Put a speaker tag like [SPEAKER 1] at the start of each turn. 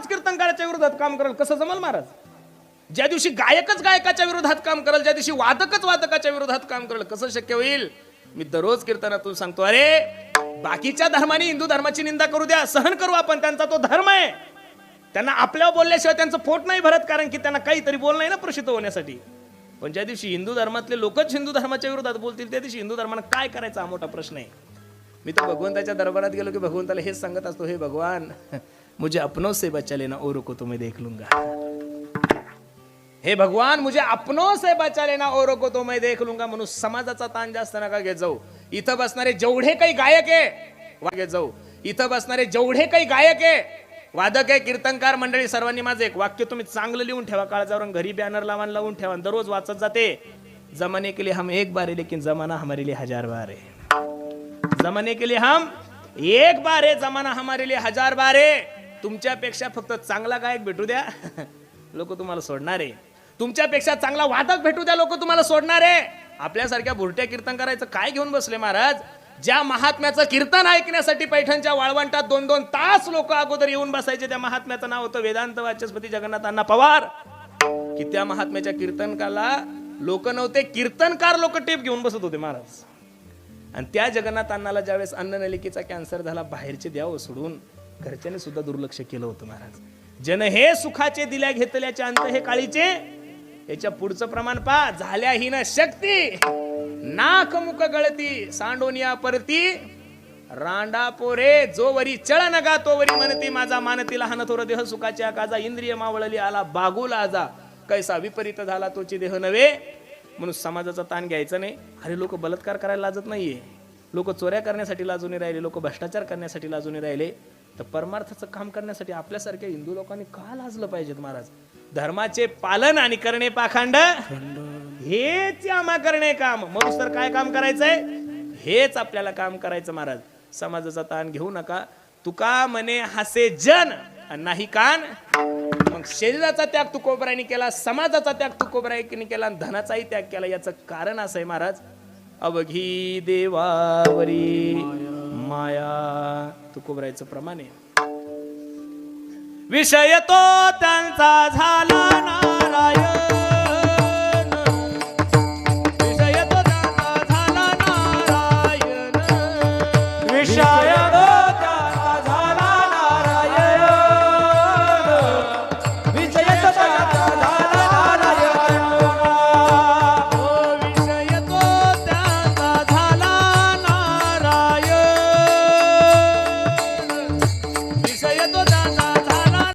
[SPEAKER 1] दररोज कीर्तनकाराच्या विरोधात काम करेल कसं जमल महाराज? ज्या दिवशी गायकच गायकाच्या विरोधात काम करेल, ज्या दिवशी वादकच वादकाच्या विरोधात काम करेल, कसं शक्य होईल? मी दररोज कीर्तनातून सांगतो, अरे बाकीच्या धर्माने हिंदू धर्माची निंदा करू द्या, सहन करू आपण, त्यांचा तो धर्म आहे. त्यांना आपल्यावर बोलल्याशिवाय त्यांचं पोट नाही भरत, कारण की त्यांना काहीतरी बोलणं आहे ना प्रसिद्ध होण्यासाठी. पण ज्या दिवशी हिंदू धर्मातले लोकच हिंदू धर्माच्या विरोधात बोलतील, त्या दिवशी हिंदू धर्मानं काय करायचा हा मोठा प्रश्न आहे. मी तर भगवंताच्या दरबारात गेलो की भगवंताला हेच सांगत असतो, हे भगवान मुझे अपनों से बचा लेना औरों को तो मैं देख लूंगा. हे भगवान मुझे अपनों से बचा लेना औरों को तो मैं देख लूंगा. म्हणून समाजाचा ताण जास्त नका घेत जाऊ. इथं बसणारे जेवढे काही गायक आहे घेत जाऊ, इथं बसणारे जेवढे काही गायक आहे, वादक आहे, कीर्तनकार मंडळी, सर्वांनी माझं एक वाक्य तुम्ही चांगलं लिहून ठेवा काळजावर, घरी बॅनर लावून ठेवा, दररोज वाचत जाते. जमाने के लिए हम एक बार है लेकिन जमाना हमारे लिए 1000 बार है. जमाने के लिए हम एक बार है, जमाना हमारे लिए 1000 बार है. तुमच्यापेक्षा फक्त चांगला गायक भेटू द्या, लोक तुम्हाला सोडणार आहे. तुमच्यापेक्षा चांगला वादक भेटू द्या, लोक तुम्हाला सोडणार आहे. आपल्यासारख्या भुरट्या कीर्तन करायचं काय घेऊन बसले महाराज? ज्या महात्म्याचं कीर्तन ऐकण्यासाठी पैठणच्या वाळवंटात 2-2 तास लोक अगोदर येऊन बसायचे, त्या महात्म्याचं नाव होतं वेदांत वाचस्पती जगन्नाथ अण्णा पवार. की त्या महात्म्याच्या कीर्तनकाला लोक नव्हते, कीर्तनकार लोक टेप घेऊन बसत होते महाराज. आणि त्या जगन्नाथ अण्णाला ज्यावेळेस अन्ननलिकेचा कॅन्सर झाला, बाहेरचे द्यावं सोडून घरच्याने सुद्धा दुर्लक्ष केलं होतं महाराज. जन हे सुखाचे दिल्या घेतल्याचे अंत हे काळीचे, याच्या पुढचं प्रमाण पा. झाल्या ही न शक्ती नाक मुख गळती, सांडोनिया परती रांडा पोरे, जो वरी चळ नगा तो वरी म्हणती, माझा मानती लहान थोर देह सुखाच्या काजा, इंद्रिय मावळली आला बागुला आजा, कैसा विपरीत झाला तोची देह नव्हे. म्हणून समाजाचा ताण घ्यायचा नाही. अरे लोक बलात्कार करायला लाजत नाहीये, लोक चोऱ्या करण्यासाठी लाजून राहिले, लोक भ्रष्टाचार करण्यासाठी लाजून राहिले. तर परमार्थाचं काम करण्यासाठी आपल्यासारख्या हिंदू लोकांनी का लाजलं पाहिजेत महाराज? धर्माचे पालन आणि करणे पाखंड, हेच आम्हा करणे काम. म्हणून तर काय काम करायचंय? हेच आपल्याला काम करायचं महाराज. समाजाचा ताण घेऊ नका. तुका म्हणे हसे जन नाही कान. मग शरीराचा त्याग तू कोबराईने केला, समाजाचा त्याग तू कोबराईने केला, धनाचाही त्याग केला. याचं कारण असं आहे महाराज, अवघी देवावरी माया. तुकोबरायचं प्रमाण आहे. विषय तो त्यांचा झाला ना.